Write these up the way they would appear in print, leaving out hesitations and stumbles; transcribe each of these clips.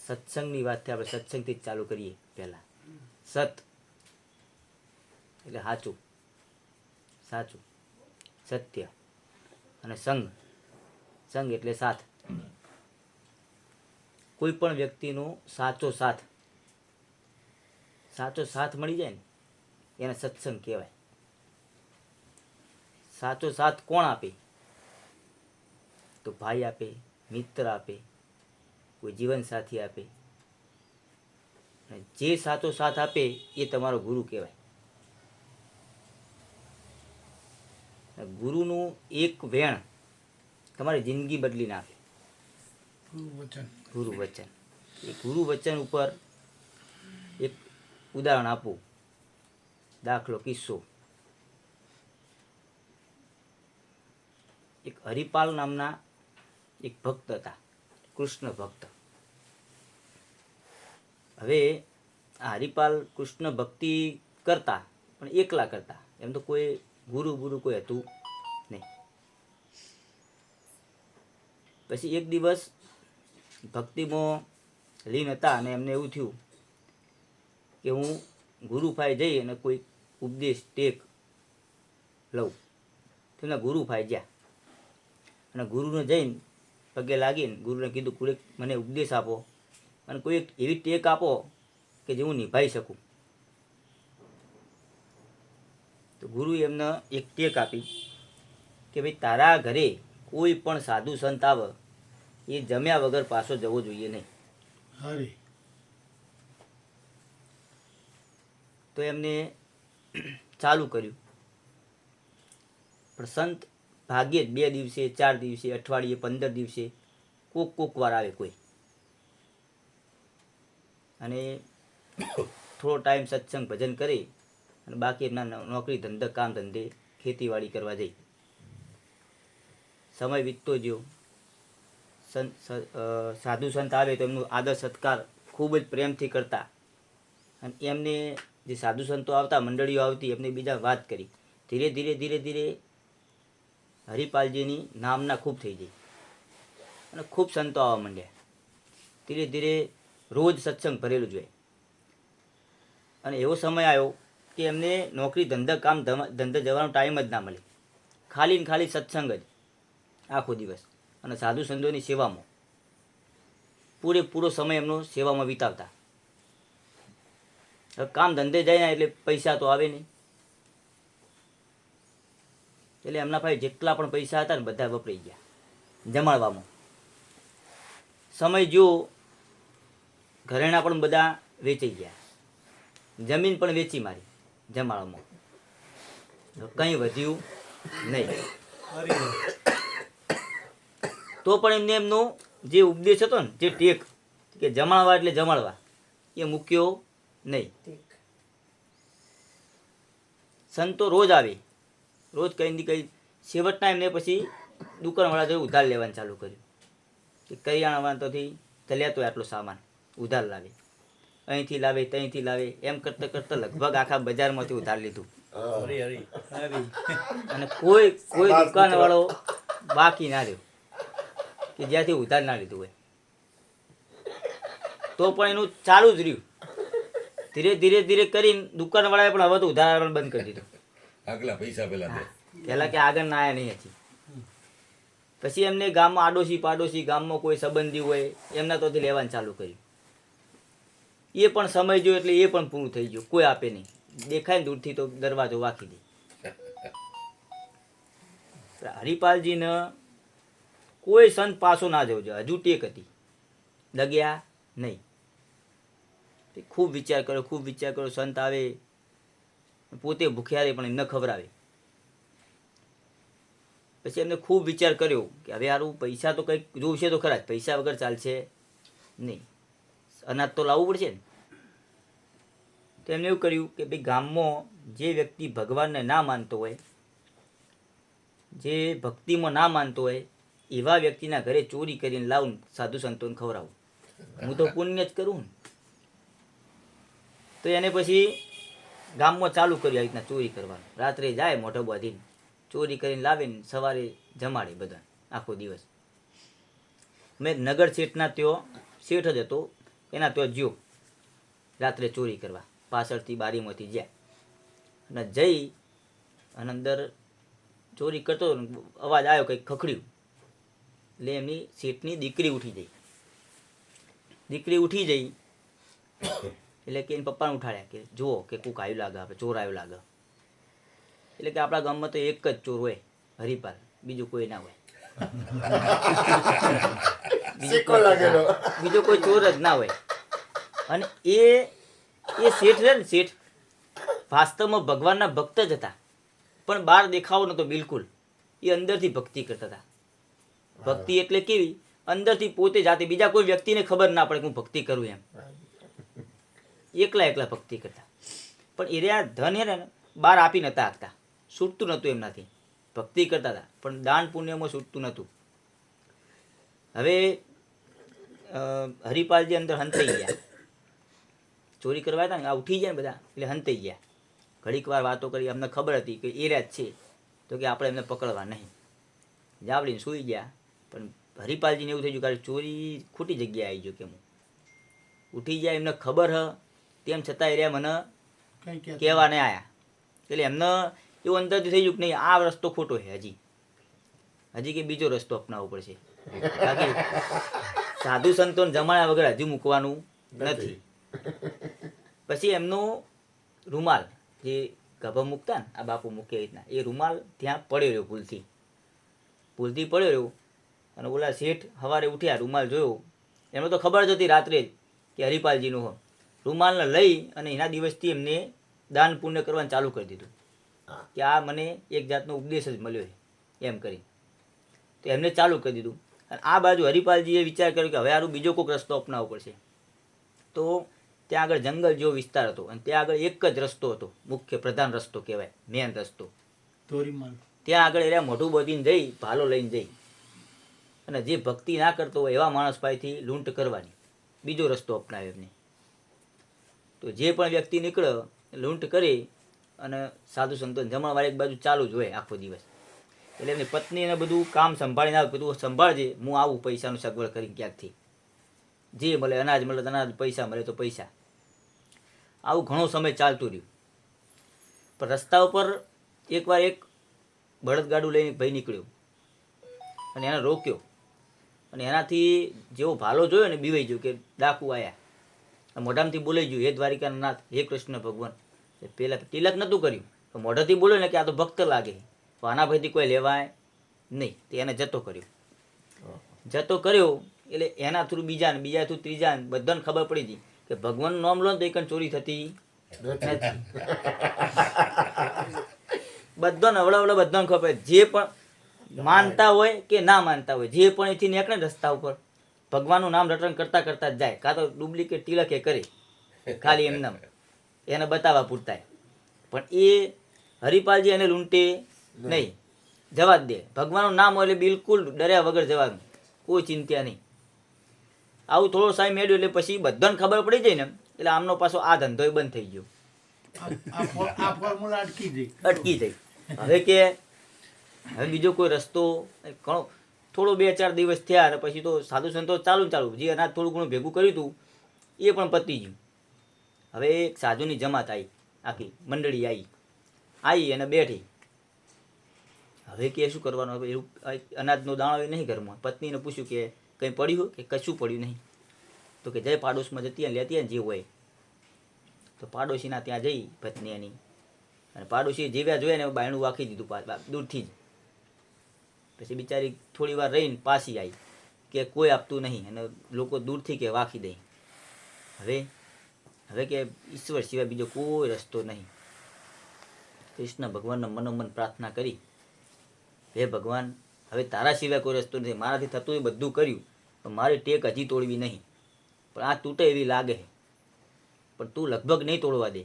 સત્સંગની વાતથી આપણે સત્સંગથી જ ચાલુ કરીએ. પહેલા સત એટલે સાચું, સાચું, સત્ય, અને સંગ, સંગ એટલે સાથ. કોઈ પણ વ્યક્તિનો સાચો સાથ, સાચો સાથ મળી જાય ને એને સત્સંગ કહેવાય. સાચો સાથ કોણ આપે? તો ભાઈ આપે, મિત્ર આપે, કોઈ જીવનસાથી આપે. જે સાચો સાથ આપે એ તમારો ગુરુ કહેવાય. ગુરુનું એક વેણ તમારી જિંદગી બદલી નાખે. ગુરુ વચન. એ ગુરુ વચન ઉપર એક ઉદાહરણ આપું, દાખલો, કિસ્સો. એક હરિપાલ નામના એક ભક્ત હતા, કૃષ્ણ ભક્ત. હવે આ હરિપાલ કૃષ્ણ ભક્તિ કરતા, પણ એકલા કરતા. એમ તો કોઈ ગુરુ કોઈ હતું નહીં. પછી એક દિવસ ભક્તિમાં લીન હતા અને એમને એવું થયું કે હું ગુરુ પાસે જઈ અને કોઈ ઉપદેશ ટેક લઉં. તેમના ગુરુ પાસે ગયા અને ગુરુને જઈને પગે લાગીને ગુરુને કીધું, કોઈ મને ઉપદેશ આપો અને કોઈ એક એવી ટેક આપો કે જે હું નિભાવી શકું. તો ગુરુએ એમને એક ટેક આપી કે ભાઈ, તારા ઘરે કોઈ પણ સાધુ સંત આવે એ જમ્યા વગર પાછો જવો જોઈએ નહીં. તો એમને ચાલુ કર્યું. પણ સંત ભાગ્યે જ 2 દિવસે, 4 દિવસે, અઠવાડિયે, 15 દિવસે કોક વાર આવે કોઈ. અને થોડો ટાઈમ સત્સંગ ભજન કરી અને બાકી એમના નોકરી ધંધા, કામ ધંધે, ખેતીવાડી કરવા જઈ. સમય વીતતો ગયો. સાધુ સંત આવે તો એમનું આદર સત્કાર ખૂબ જ પ્રેમથી કરતા. અને એમને જે સાધુ સંતો આવતા, મંડળીઓ આવતી, એમને બીજા વાત કરી. ધીરે ધીરે હરિપાલજીની નામના ખૂબ થઈ ગઈ અને ખૂબ સંતો આવવા માંડ્યા. ધીરે ધીરે રોજ સત્સંગ ભરેલું જોઈએ. અને એવો સમય આવ્યો કે એમને નોકરી ધંધા, કામ ધંધા જવાનો ટાઈમ જ ના મળે. ખાલી ને ખાલી સત્સંગ જ આખો દિવસ. અને સાધુ સંતોની સેવામાં પૂરેપૂરો સમય એમનો સેવામાં વિતાવતા. હવે કામ ધંધે જાય ને એટલે પૈસા તો આવે નહીં. એટલે એમના પાસે જેટલા પણ પૈસા હતા ને બધા વપરાઈ ગયા જમાડવામાં. સમય જો ઘરેણા પણ બધા વેચાઈ ગયા, જમીન પણ વેચી મારી જમાડવામાં. કંઈ વધ્યું નહીં. તો પણ એમને એમનો જે ઉપદેશ હતો ને, જે ટેક કે જમાડવા એટલે જમાડવા, એ મૂક્યો નહીં. સંતો રોજ આવે, રોજ કંઈ ને કંઈ. છેવટના એમને પછી દુકાનવાળા જોડે ઉધાર લેવાનું ચાલુ કર્યું કે કરિયાણાવાળાથી ચાલ્યા તો આટલો સામાન ઉધાર લાવે, અહીંથી લાવે, ત્યાંથી લાવે. એમ કરતાં કરતાં લગભગ આખા બજારમાંથી ઉધાર લીધું. અને કોઈ દુકાનવાળો બાકી ના રહ્યો કે જ્યાંથી ઉધાર ના લીધું હોય. તો પણ એનું ચાલુ જ રહ્યું. ધીરે કરીને દુકાનવાળાએ પણ હવે તો ઉધાર બંધ કરી દીધું. પહેલા કે આગળ ના આવ્યા નહીં હજી. પછી એમને ગામમાં આડોશી ગામમાં કોઈ સંબંધી હોય એમના તોથી લેવાનું ચાલુ કર્યું. એ પણ સમય જોયો એટલે એ પણ પૂરું થઈ ગયું. કોઈ આપે નહીં. દેખાય ને દૂરથી તો દરવાજો વાંકી દે. હરિપાલજીને કોઈ સંત પાછો ના જવો જોઈએ. હજુ ટેક હતી, દગ્યા નહીં. ખૂબ વિચાર કર્યો. સંત આવે, પોતે ભૂખ્યા રહે પણ એમને ખવડાવે. પછી એમને ખૂબ વિચાર કર્યો કે હવે હારું પૈસા તો કંઈક જોઈશે તો ખરા જ, પૈસા વગર ચાલશે નહીં. અનાજ તો લાવવું પડશે ને. તો એમને એવું કર્યું કે ભાઈ ગામમાં જે વ્યક્તિ ભગવાનને ના માનતો હોય, જે ભક્તિમાં ના માનતો હોય, એવા વ્યક્તિના ઘરે ચોરી કરીને લાવું, સાધુ સંતોને ખવડાવું. હું તો પુણ્ય જ કરું ને. તો એને પછી ગામમાં ચાલુ કર્યું આવી રીતના ચોરી કરવાનું. રાત્રે જાય મોઢો બાંધીને ચોરી કરીને લાવીને સવારે જમાડે બધા. આખો દિવસ. મેં નગર શેઠના ત્યો શેઠ જ હતો, એના ત્યાં જ્યો રાત્રે ચોરી કરવા. પાછળથી બારીમાંથી જ્યાં અને જઈ અને અંદર ચોરી કરતો અવાજ આવ્યો, કંઈક ખખડ્યું. એટલે એમની શેઠની દીકરી ઉઠી જઈ. દીકરી ઉઠી જઈ એટલે કે એના પપ્પાને ઉઠાડ્યા કે જુઓ કે કોક આવ્યું લાગે, આપણે ચોર આવ્યો લાગે. એટલે કે આપણા ગામમાં તો એક જ ચોર હોય, હરિપાલ, બીજું કોઈ ના હોય. બીજો કોઈ ચોર જ ના હોય. અને એ શેઠ છે ને, શેઠ વાસ્તવમાં ભગવાનના ભક્ત જ હતા, પણ બહાર દેખાવો નતો બિલકુલ. એ અંદરથી ભક્તિ કરતા હતા. ભક્તિ એટલે કેવી? અંદરથી પોતે જાતે, બીજા કોઈ વ્યક્તિને ખબર ના પડે કે હું ભક્તિ કરું એમ. એકલા એકલા ભક્તિ કરતા. પણ એ રહ્યા ધન હે ને બહાર આપી નતા આપતા, છૂટતું નહોતું એમનાથી. ભક્તિ કરતા હતા પણ દાન પુણ્યમાં છૂટતું નહોતું. હવે હરિપાલજી અંદર હંતાઈ ગયા. ચોરી કરવા હતા ને આ ઉઠી ગયા ને બધા, એટલે હંતાઈ ગયા. ઘડીક વાર વાતો કરી, અમને ખબર હતી કે એ રહ્યા જ છે, તો કે આપણે એમને પકડવા નહીં. જાવડીને સૂઈ ગયા. પણ હરિપાલજીને એવું થઈ ગયું કે ચોરી ખોટી જગ્યાએ આવી ગયો, કે હું ઉઠી ગયા. એમને ખબર હ, તેમ છતાં એ રહ્યા મને કહેવા નહીં આવ્યા. એટલે એમને એવું અંદરથી થઈ ગયું કે નહીં, આ રસ્તો ખોટો છે. હજી કે બીજો રસ્તો અપનાવવો પડશે. બાકી સાધુ સંતોને જમાડ્યા વગર હજુ મૂકવાનું નથી. પછી એમનો રૂમાલ જે ગભા મૂકતા ને, આ બાપુ મૂકે રીતના, એ રૂમાલ ત્યાં પડ્યો રહ્યો, ભૂલથી પડ્યો રહ્યો. અને ઓલા શેઠ સવારે ઉઠ્યા, રૂમાલ જોયો. એમને તો ખબર જ હતી રાત્રે કે હરિપાલજીનો હો. રૂમાલને લઈ અને એના દિવસથી એમને દાન પુણ્ય કરવાનું ચાલુ કરી દીધું કે આ મને એક જાતનો ઉપદેશ જ મળ્યો છે એમ કરી. તો એમને ચાલુ કરી દીધું. અને આ બાજુ હરિપાલજીએ વિચાર કર્યો કે હવે આરું બીજો કોઈક રસ્તો અપનાવવો પડશે. તો ત્યાં આગળ જંગલ જેવો વિસ્તાર હતો અને ત્યાં આગળ એક જ રસ્તો હતો, મુખ્ય પ્રધાન રસ્તો કહેવાય, મેન રસ્તો. ત્યાં આગળ એના મોઢું બધીને જઈ, ભાલો લઈને જઈ અને જે ભક્તિ ના કરતો હોય એવા માણસ પાસેથી લૂંટ કરવાની બીજો રસ્તો અપનાવ્યો એમને. તો જે પણ વ્યક્તિ નીકળ્યો લૂંટ કરી અને સાધુ સંતો જમણવાર એક બાજુ ચાલુ જ હોય આખો દિવસ. એટલે એમની પત્નીને બધું કામ સંભાળીને આવે, બધું સંભાળજે, હું આવું પૈસાનું સગવડ કરી ક્યાંકથી, જે મળે અનાજ મળે અનાજ, પૈસા મળે તો પૈસા. આવું ઘણો સમય ચાલતું રહ્યું. પણ રસ્તા ઉપર એકવાર એક બળદગાડું લઈને ભાઈ નીકળ્યો અને એને રોક્યો. અને એનાથી જેવો ભાલો જોયો ને બીવાઈ ગયો કે ડાકુ આવ્યા. મોઢામાંથી બોલાઈ ગયું, હે દ્વારિકાના નાથ, હે કૃષ્ણ ભગવાન. પહેલાં તિલક નહોતું કર્યું, તો મોઢાથી બોલ્યો ને કે આ તો ભક્ત લાગે, તો આના ભાઈથી કોઈ લેવાય નહીં. તે એને જતો કર્યો. એટલે એના થ્રુ બીજા થ્રુ ત્રીજા, બધાને ખબર પડી ગઈ કે ભગવાનનું નામ લો ને તો એક ચોરી થતી નથી. બધાને અવળા બધાને ખબર, જે પણ માનતા હોય કે ના માનતા હોય, જે પણ એથી નીકળે ને રસ્તા ઉપર ભગવાનનું નામ રટણ કરતા કરતા જ જાય. કાં તો ડુપ્લિકેટ તિલકે કરે ખાલી એમને એને બતાવવા પૂરતા. પણ એ હરિપાલજી એને લૂંટે નહીં, જવા જ દે. ભગવાનનું નામ હોય એટલે બિલકુલ ડર્યા વગર જવાનું, કોઈ ચિંતા નહીં. આવું થોડો સમય મેળ્યો એટલે પછી બધાને ખબર પડી જાય ને, એટલે આમનો પાછો આ ધંધો બંધ થઈ ગયો, અટકી જાય. હવે કે હવે બીજો કોઈ રસ્તો ઘણો થોડો 2-4 દિવસ થયા અને પછી તો સાધુ સંતો ચાલુ, જે અનાજ થોડું ઘણું ભેગું કર્યું હતું એ પણ પતી ગયું. હવે એક સાધુની જમાત આવી, આખી મંડળી આવી અને બેઠી. હવે કે શું કરવાનું? હવે એવું અનાજનો દાણો નહીં ઘરમાં. પત્નીને પૂછ્યું કે કંઈ પડ્યું કે કશું પડ્યું નહીં? તો કે જય પાડોશમાં જતી ને લેતી ને જે હોય. તો પાડોશીના ત્યાં જઈ પત્ની એની, અને પાડોશી જેવ્યા જોયા ને બાયણું વાંખી દીધું દૂરથી જ. પછી બિચારી થોડી વાર રહીને પાછી આવી કે કોઈ આપતું નહીં અને લોકો દૂરથી કે વાંખી દઈ. હવે કે ઈશ્વર સિવાય બીજો કોઈ રસ્તો નહીં. કૃષ્ણ ભગવાનને મનોમન પ્રાર્થના કરી, હે ભગવાન, હવે તારા સિવાય કોઈ રસ્તો નથી. મારાથી થતું એ બધું કર્યું, પણ મારી ટેક હજી તોડવી નહીં. પણ આ તૂટે એવી લાગે, પણ તું લગભગ નહીં તોડવા દે.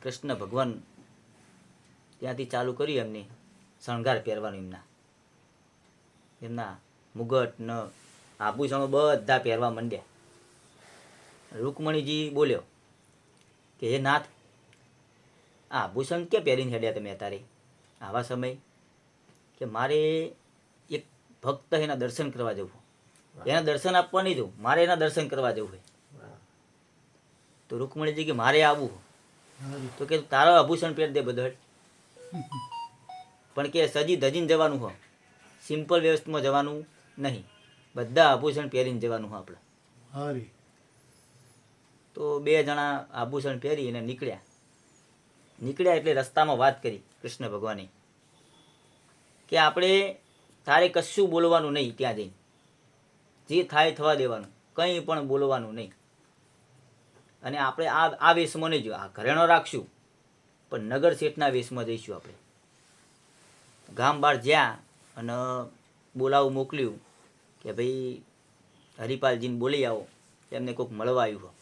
કૃષ્ણ ભગવાન ત્યાંથી ચાલુ કર્યું એમને શણગાર પહેરવાનું. એમના મુગટ ન આભૂષણો બધા પહેરવા માંડ્યા. રૂકમણીજી બોલ્યો કે હે નાથ, આ આભૂષણ ક્યાં પહેરીને હેડ્યા તમે અત્યારે આવા સમય? કે મારે ભક્ત એના દર્શન કરવા જવું, એના દર્શન આપવા નહીં જવું, મારે એના દર્શન કરવા જવું હોય. તો રૂકમણીજી કે મારે આવવું, તો કે તારો આભૂષણ પહેર દે બધો, પણ કે સજી ધજીને જવાનું હોય, સિમ્પલ વ્યવસ્થામાં જવાનું નહીં, બધા આભૂષણ પહેરીને જવાનું હોય આપણે. તો 2 જણા આભૂષણ પહેરી અને નીકળ્યા એટલે રસ્તામાં વાત કરી કૃષ્ણ ભગવાને કે આપણે તારે કશું બોલવાનું નહીં, ત્યાં જઈને જે થાય થવા દેવાનું, કંઈ પણ બોલવાનું નહીં. અને આપણે આ વેશમાં નહીં જો, આ ઘરેણો રાખશું, પણ નગર શેઠના વેશમાં જઈશું આપણે. ગામ બહાર જ્યાં અને બોલાવું મોકલ્યું કે ભાઈ હરિપાલજીને બોલી આવો, એમને કોઈક મળવા આવ્યું હોય.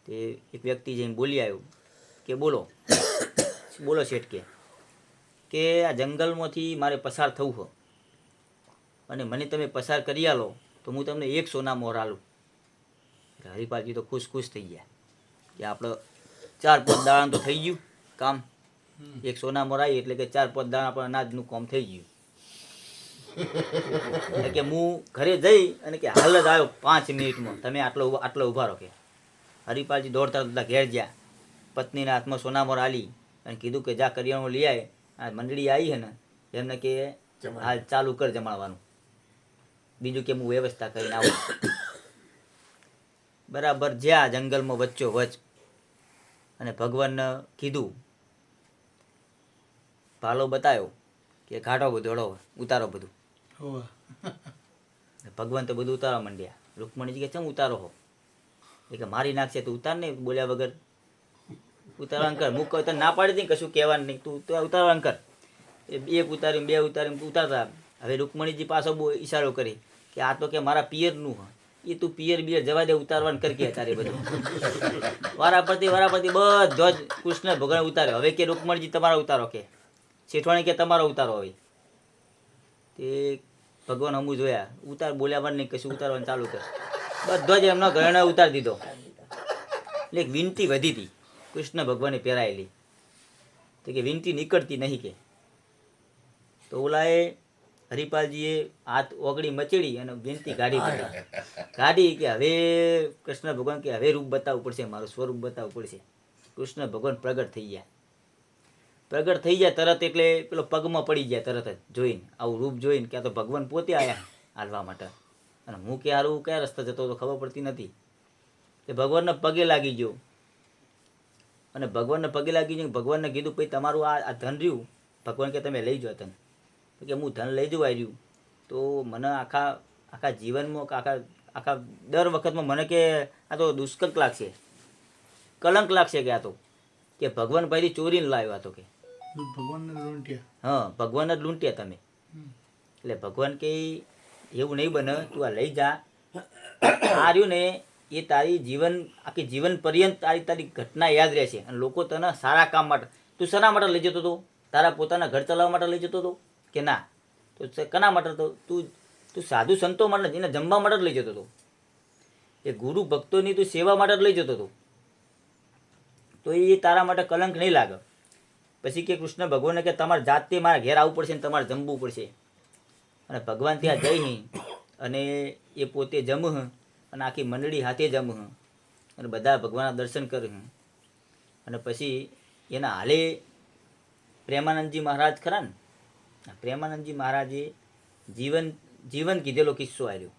તે એક વ્યક્તિ જઈને બોલી આવ્યું કે બોલો શેઠ કે આ જંગલમાંથી મારે પસાર થવું હોય અને મને તમે પસાર કરી આલો તો હું તમને 1 સોના મોર આલું. હરિપાલજી તો ખુશ થઈ ગયા કે આપણે 4-5 દાણા તો થઈ ગયું કામ. 1 સોના મોર આવી એટલે કે 4-5 દાણા આપણે અનાજનું કામ થઈ ગયું. એટલે કે હું ઘરે જઈ અને કે હાલ જ આવ્યો 5 મિનિટમાં, તમે આટલો ઊભા રહો. કે હરિપાલજી દોડતા ઘેર ગયા, પત્નીના હાથમાં સોનામોર આલી અને કીધું કે જા કરિયાણું લઈ આવે, આ મંડળી આવી છે ને એમને કે હાલ ચાલુ કર જમાડવાનું, બીજું કે હું વ્યવસ્થા કરીને આવું. બરાબર જ્યાં જંગલમાં વચ્ચો વચ અને ભગવાનને કીધું, ભાલો બતાવ્યો કે ઘાટો બધો ઉતારો બધું. ભગવાન તો બધું ઉતારવા માંડ્યા. રૂકમણીજી કે ચમ ઉતારો હો? એ કે મારી નાખશે તો ઉતાર નહીં, બોલ્યા વગર ઉતારવાનું કર. મૂક તને ના પાડી દઈ કશું કહેવાનું નહીં, તું ઉતારવાનું કર. 1 ઉતારી 2 ઉતારી ઉતારતા. હવે રૂકમણીજી પાછો બહુ ઈશારો કરી કે આ તો કે મારા પિયરનું હોય, એ તું પિયર જવા દે, ઉતારવાનું કર કે તારે બધું. વારાફરતી બધો જ કૃષ્ણ ભગવાન ઉતાર્યો. હવે કે રૂકમણીજી તમારો ઉતારો, કે શેઠવાણી કે તમારો ઉતારો. હવે તે ભગવાન હમું જોયા, બોલ્યા વન નહીં, કશું ઉતારવાનું ચાલુ કર. બધો જ એમનો ઘરેણો ઉતારી દીધો. એટલે એક વિનંતી વધી હતી કૃષ્ણ ભગવાને પહેરાયેલી, તો કે વિનંતી નીકળતી નહીં. કે તો ઓલાએ હરિપાલજીએ હાથ ઓગળી મચેડી અને વિનંતી કાઢી કે હવે કૃષ્ણ ભગવાન કે હવે રૂપ બતાવવું પડશે, મારું સ્વરૂપ બતાવવું પડશે. કૃષ્ણ ભગવાન પ્રગટ થઈ ગયા તરત. એટલે પેલો પગમાં પડી ગયા તરત જ જોઈને, આવું રૂપ જોઈને કે આ તો ભગવાન પોતે આવ્યા હાલવા માટે. અને હું કે હારું કયા રસ્તે જતો તો ખબર પડતી નથી. તે ભગવાનને પગે લાગી ગયો અને ભગવાનને ભગવાનને કીધું ભાઈ તમારું આ ધન રહ્યું, ભગવાન કે તમે લઈ જાઓ ધન. તો કે હું ધન લઈ જવા રહ્યું તો મને આખા જીવનમાં આખા દર વખતમાં મને કે આ તો દુષ્કંક લાગશે, કલંક લાગશે કે આ તો કે ભગવાન ભાઈ ચોરીને લાવ્યો હતો. કે ભગવાન જ લૂંટ્યા તમે. એટલે ભગવાન કે એવું નહીં બને, તું આ લઈ જા. આ રહ્યું ને એ તારી આખી જીવન પર્યંત તારી ઘટના યાદ રહેશે અને લોકો તને સારા કામ માટે. તું શેના માટે લઈ જતો હતો? તારા પોતાના ઘર ચલાવવા માટે લઈ જતો હતો કે ના? તો કના માટે હતો? તું સાધુ સંતો માટે, એને જમવા માટે જ લઈ જતો હતો. એ ગુરુ ભક્તોની તું સેવા માટે જ લઈ જતો હતો. તો એ તારા માટે કલંક નહીં લાગે. પછી કે કૃષ્ણ ભગવાનને કે તમારે જાતે મારા ઘેર આવવું પડશે ને તમારે જમવું પડશે. અને ભગવાન ત્યાં જઈ અને એ પોતે જમ અને આખી મંડળી હાથે જમ અને બધા ભગવાનના દર્શન કરે. અને પછી એના હાલે પ્રેમાનંદજી મહારાજ ખરા ને, પ્રેમાનંદજી મહારાજે જીવન કીધેલો કિસ્સો આવ્યો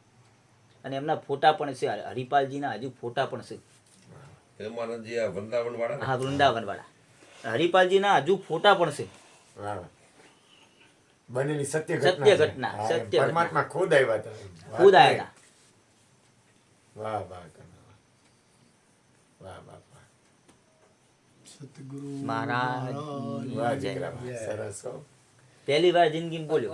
અને એમના ફોટા પણ છે. હરિપાલજીના હજુ ફોટા પણ છે. હા, વૃંદાવન વાળા હરિપાલજીના હજુ ફોટા પણ છે. બનેલી સત્ય ઘટના પરમાત્મા ખુદ આવ્યા હતા. વાહ વાહ વાહ વાહ સતગુરુ મહારાજ સરસ. પહેલી વાર જિંદગીમાં બોલ્યો.